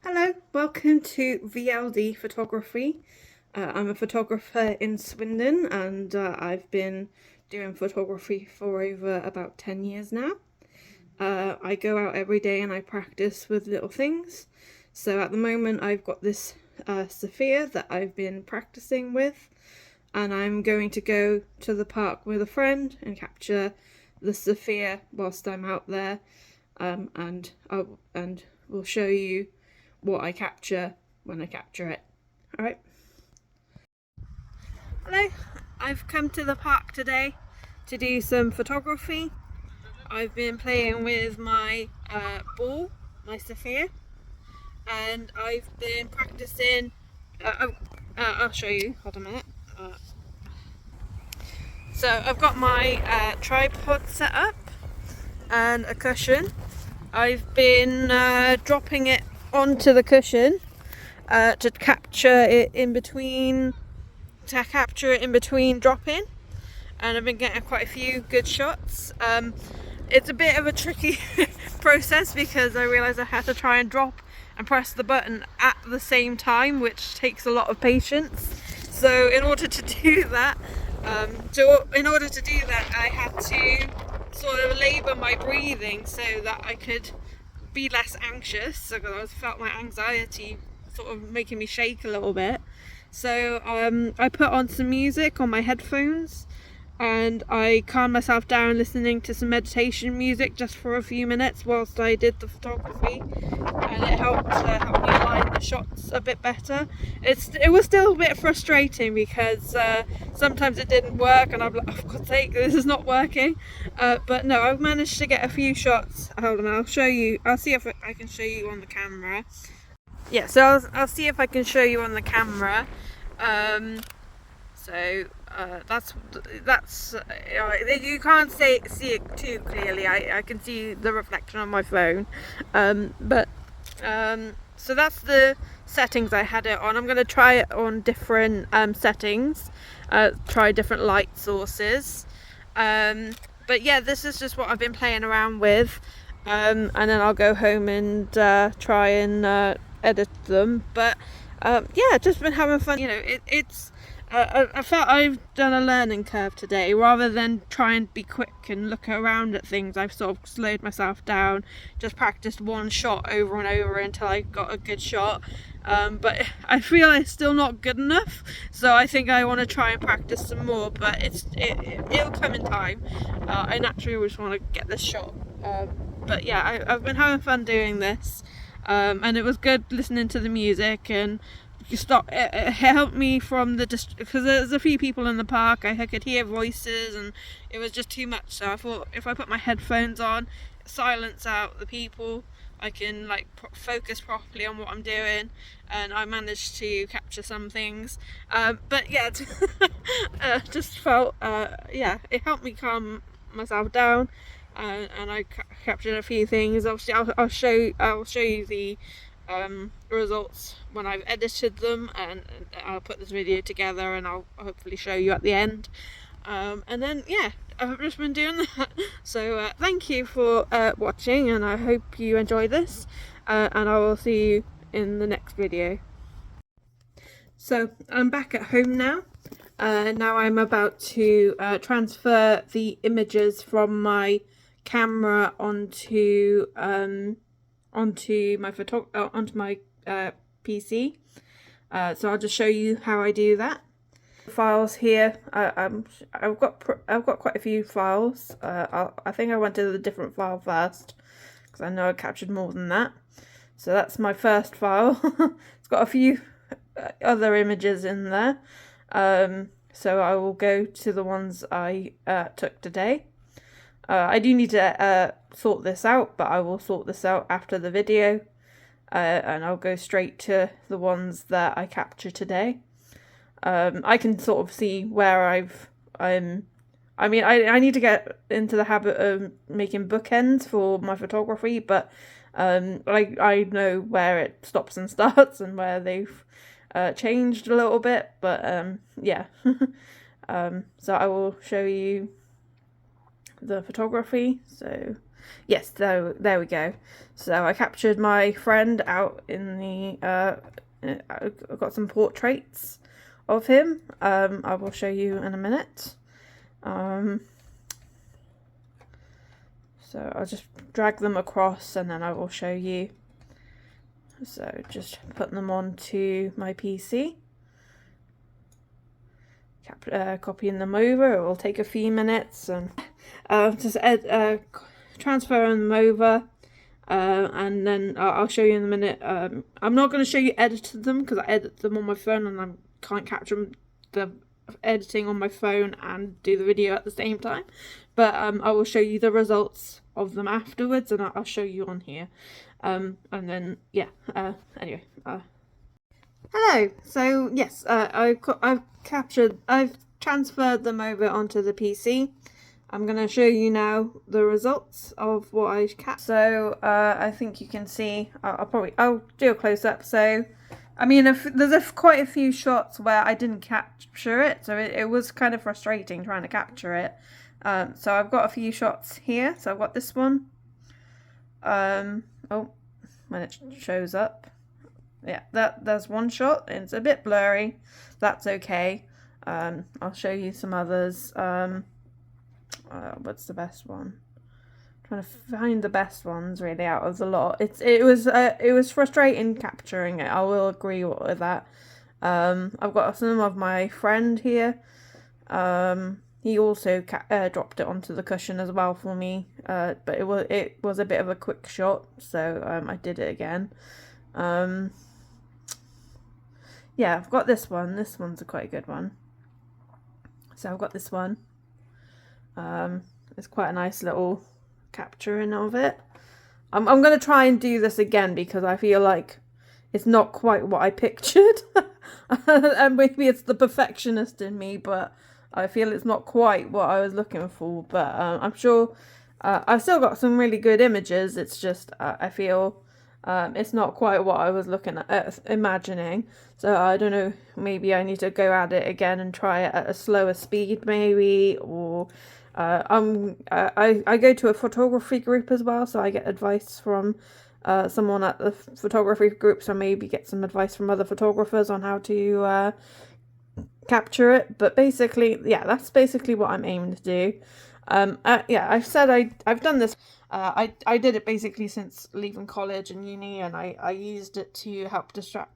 Hello, welcome to VLD Photography. I'm a photographer in Swindon and I've been doing photography for over about 10 years now. I go out every day and I practice with little things. So at the moment I've got this Sophia that I've been practicing with, and I'm going to go to the park with a friend and capture the Sophia whilst I'm out there, and we'll show you what I capture when I capture it. Alright. Hello, I've come to the park today to do some photography. I've been playing with my ball, my Sophia, and I've been practicing. I'll show you, hold on a minute. So I've got my tripod set up and a cushion. I've been dropping it onto the cushion to capture it in between dropping, and I've been getting quite a few good shots. It's a bit of a tricky process because I realised I had to try and drop and press the button at the same time, which takes a lot of patience. So in order to do that, I had to sort of labour my breathing so that I could be less anxious, because I felt my anxiety sort of making me shake a little bit. So I put on some music on my headphones and I calmed myself down listening to some meditation music just for a few minutes whilst I did the photography, and it helped me align the shots a bit better. It was still a bit frustrating because sometimes it didn't work and I'm like, oh, for God's sake, this is not working. But no, I've managed to get a few shots. Hold on, I'll see if I can show you on the camera. Yeah, so I'll see if I can show you on the camera. That's you can't see it too clearly. I can see the reflection on my phone, so that's the settings I had it on. I'm going to try it on different settings, try different light sources, but yeah, this is just what I've been playing around with, and then I'll go home and try and edit them. But yeah, just been having fun. I felt I've done a learning curve today. Rather than try and be quick and look around at things, I've sort of slowed myself down, just practiced one shot over and over until I got a good shot. But I feel it's still not good enough, so I think I want to try and practice some more, but it'll come in time. I naturally just want to get this shot. But yeah, I've been having fun doing this, and it was good listening to the music, and it helped me from because there's a few people in the park. I could hear voices and it was just too much, so I thought if I put my headphones on, silence out the people, I can focus properly on what I'm doing, and I managed to capture some things. But yeah, just felt yeah, it helped me calm myself down, and I captured a few things. Obviously I'll show you the results when I've edited them, and I'll put this video together and I'll hopefully show you at the end. And then yeah, I've just been doing that. So thank you for watching, and I hope you enjoy this, and I will see you in the next video. So I'm back at home now. Now I'm about to transfer the images from my camera onto my PC. So I'll just show you how I do that. Files here. I've got quite a few files. I think I went to the different file first because I know I captured more than that. So that's my first file. It's got a few other images in there. So I will go to the ones I took today. I do need to sort this out, but I will sort this out after the video, and I'll go straight to the ones that I captured today. I can sort of see where I need to get into the habit of making bookends for my photography, but I know where it stops and starts and where they've changed a little bit, but yeah. So I will show you the photography. So Yes, there we go. So I captured my friend out in the I've got some portraits of him. I will show you in a minute. So I'll just drag them across and then I will show you. So just put them onto my PC. Copying them over. It will take a few minutes and just transfer them over. And then I'll show you in a minute. I'm not going to show you edited them because I edit them on my phone and I can't capture the editing on my phone and do the video at the same time. But I will show you the results of them afterwards, and I'll show you on here. And then yeah. Anyway. Hello. So yes, I've transferred them over onto the PC. I'm going to show you now the results of what I captured. So I think you can see, I'll do a close-up. So I mean, there's quite a few shots where I didn't capture it, so it was kind of frustrating trying to capture it. So I've got a few shots here. So I've got this one. Oh, when it shows up. Yeah, there's one shot. It's a bit blurry. That's okay. I'll show you some others. What's the best one? I'm trying to find the best ones really out of the lot. It was frustrating capturing it. I will agree with that. I've got some of my friend here. He also dropped it onto the cushion as well for me. But it was a bit of a quick shot, so I did it again. Yeah, I've got this one. This one's a quite good one. So I've got this one. It's quite a nice little capturing of it. I'm going to try and do this again because I feel like it's not quite what I pictured. And maybe it's the perfectionist in me, but I feel it's not quite what I was looking for. But I'm sure I've still got some really good images. It's just I feel it's not quite what I was looking at, imagining. So I don't know, maybe I need to go at it again and try it at a slower speed maybe, or I go to a photography group as well, so I get advice from someone at the photography group, so maybe get some advice from other photographers on how to capture it. But basically, yeah, that's basically what I'm aiming to do. Yeah, I've said I've done this. I did it basically since leaving college and uni, and I used it to help distract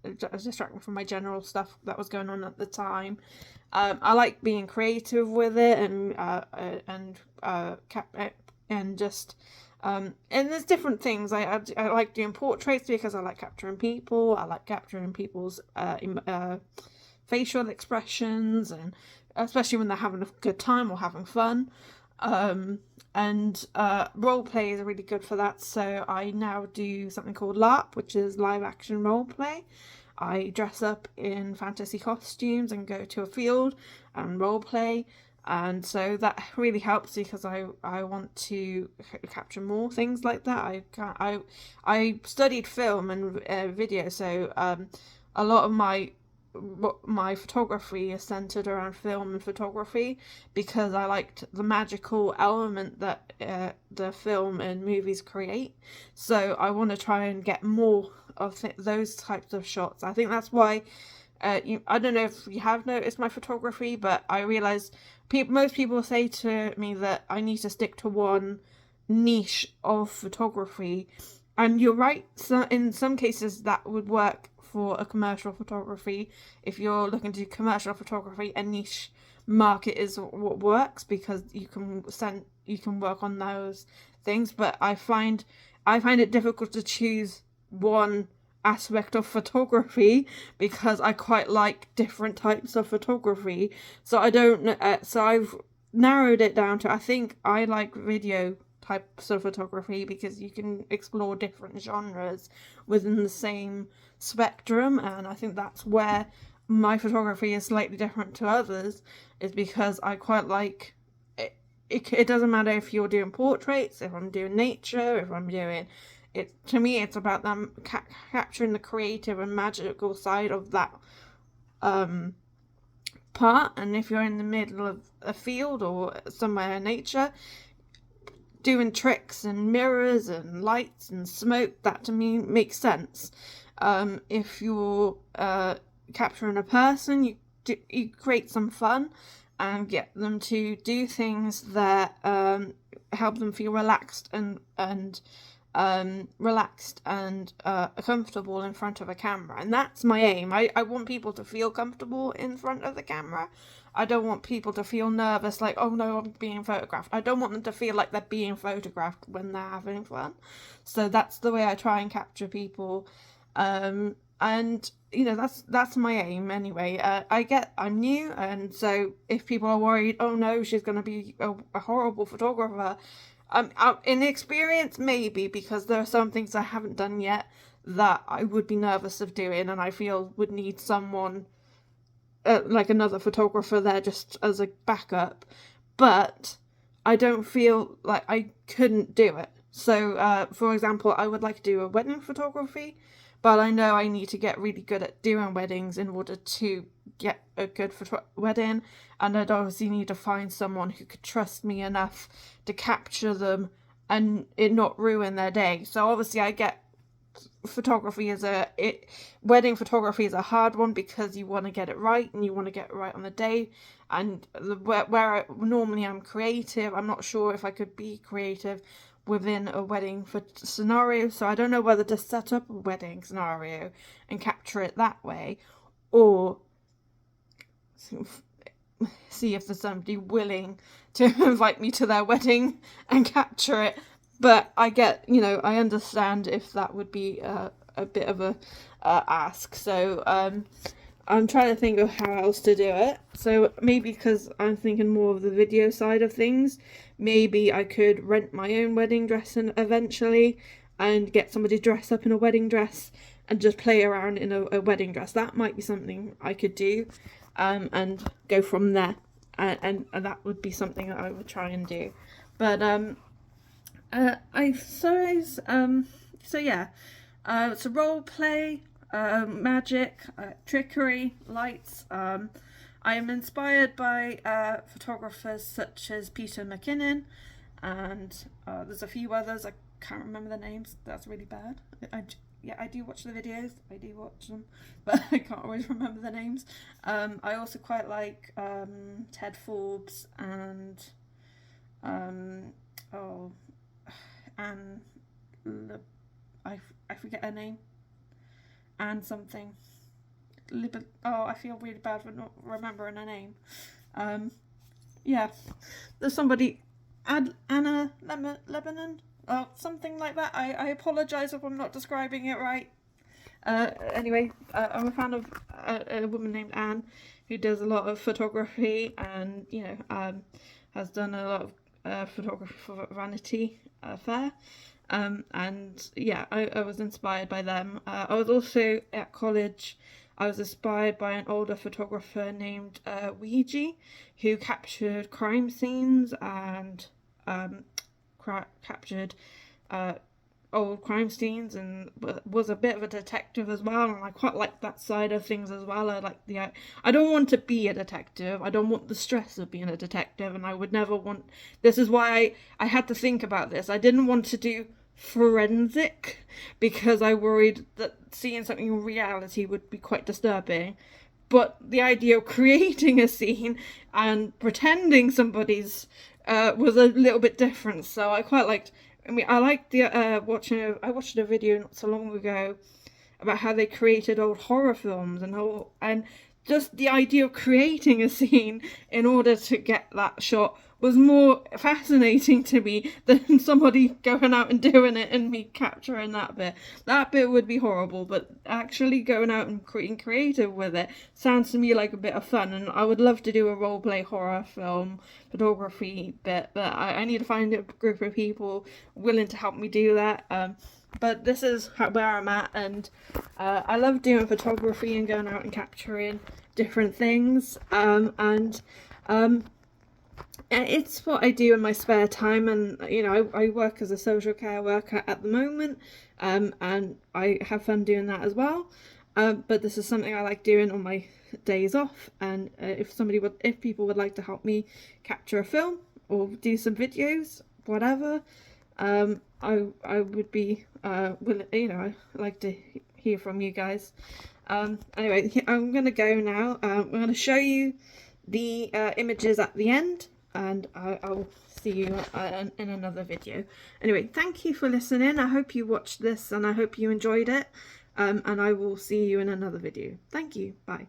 me from my general stuff that was going on at the time. I like being creative with it and just and there's different things. I like doing portraits because I like capturing people. I like capturing people's facial expressions, and especially when they're having a good time or having fun. And role play is really good for that. So I now do something called LARP, which is live action role play. I dress up in fantasy costumes and go to a field and role play. And so that really helps because I want to capture more things like that. I studied film and video, so a lot of my photography is centered around film and photography because I liked the magical element that the film and movies create. So I want to try and get more of those types of shots. I think that's why I don't know if you have noticed my photography, but I realized most people say to me that I need to stick to one niche of photography, and you're right. So in some cases that would work for a commercial photography. If you're looking to do commercial photography, a niche market is what works because you can work on those things. But I find it difficult to choose one aspect of photography because I quite like different types of photography. So I don't. So I've narrowed it down to I think I like video types of photography because you can explore different genres within the same spectrum, and I think that's where my photography is slightly different to others, is because I quite like it. It doesn't matter if you're doing portraits, if I'm doing nature, if I'm doing it. To me, it's about them capturing the creative and magical side of that part. And if you're in the middle of a field or somewhere in nature, doing tricks and mirrors and lights and smoke, that to me makes sense. If you're capturing a person, you create some fun and get them to do things that help them feel relaxed and comfortable in front of a camera. And that's my aim. I want people to feel comfortable in front of the camera. I don't want people to feel nervous, like, oh no, I'm being photographed. I don't want them to feel like they're being photographed when they're having fun. So that's the way I try and capture people. And you know, that's my aim anyway. I'm new, and so if people are worried, oh no, she's going to be a horrible photographer, in experience, maybe, because there are some things I haven't done yet that I would be nervous of doing, and I feel would need someone, like another photographer there just as a backup. But I don't feel like I couldn't do it. So, for example, I would like to do a wedding photography, but I know I need to get really good at doing weddings in order to get a good wedding, and I'd obviously need to find someone who could trust me enough to capture them and it not ruin their day. So obviously I get wedding photography is a hard one because you want to get it right, and you want to get it right on the day. And where normally I'm creative, I'm not sure if I could be creative within a wedding scenario. So I don't know whether to set up a wedding scenario and capture it that way, or see if there's somebody willing to invite me to their wedding and capture it. But I understand if that would be a bit of a ask. So I'm trying to think of how else to do it. So maybe, because I'm thinking more of the video side of things, maybe I could rent my own wedding dress eventually and get somebody to dress up in a wedding dress and just play around in a wedding dress. That might be something I could do, and go from there. And that would be something that I would try and do. But I suppose, so yeah, it's a role play, magic, trickery, lights. I am inspired by photographers such as Peter McKinnon, and there's a few others. I can't remember the names. That's really bad. I do watch the videos. I do watch them, but I can't always remember the names. I also quite like Ted Forbes and Anne, I forget her name. Anne something. I feel really bad for not remembering her name. Yeah, there's somebody, Anna Lebanon, something like that. I apologise if I'm not describing it right. Anyway, I'm a fan of a woman named Anne who does a lot of photography, and has done a lot of photography for Vanity Fair. And yeah, I was inspired by them. I was also at college. I was inspired by an older photographer named Ouija, who captured crime scenes and captured old crime scenes, and was a bit of a detective as well. And I quite like that side of things as well. I don't want to be a detective. I don't want the stress of being a detective, and I would never want. This is why I had to think about this. I didn't want to do forensic because I worried that seeing something in reality would be quite disturbing. But the idea of creating a scene and pretending somebody's was a little bit different. So I quite liked. I liked the I watched a video not so long ago about how they created old horror films and just the idea of creating a scene in order to get that shot was more fascinating to me than somebody going out and doing it and me capturing that bit. That bit would be horrible, but actually going out and being creative with it sounds to me like a bit of fun, and I would love to do a roleplay horror film photography bit, but I need to find a group of people willing to help me do that. But this is where I'm at, and I love doing photography and going out and capturing different things, and it's what I do in my spare time. And I work as a social care worker at the moment, and I have fun doing that as well. But this is something I like doing on my days off, and if people would like to help me capture a film or do some videos, whatever, I would be I'd like to hear from you guys. Anyway, I'm gonna go now. I'm gonna show you the images at the end, and I'll see you in another video. Anyway, thank you for listening. I hope you watched this and I hope you enjoyed it, and I will see you in another video. Thank you. Bye.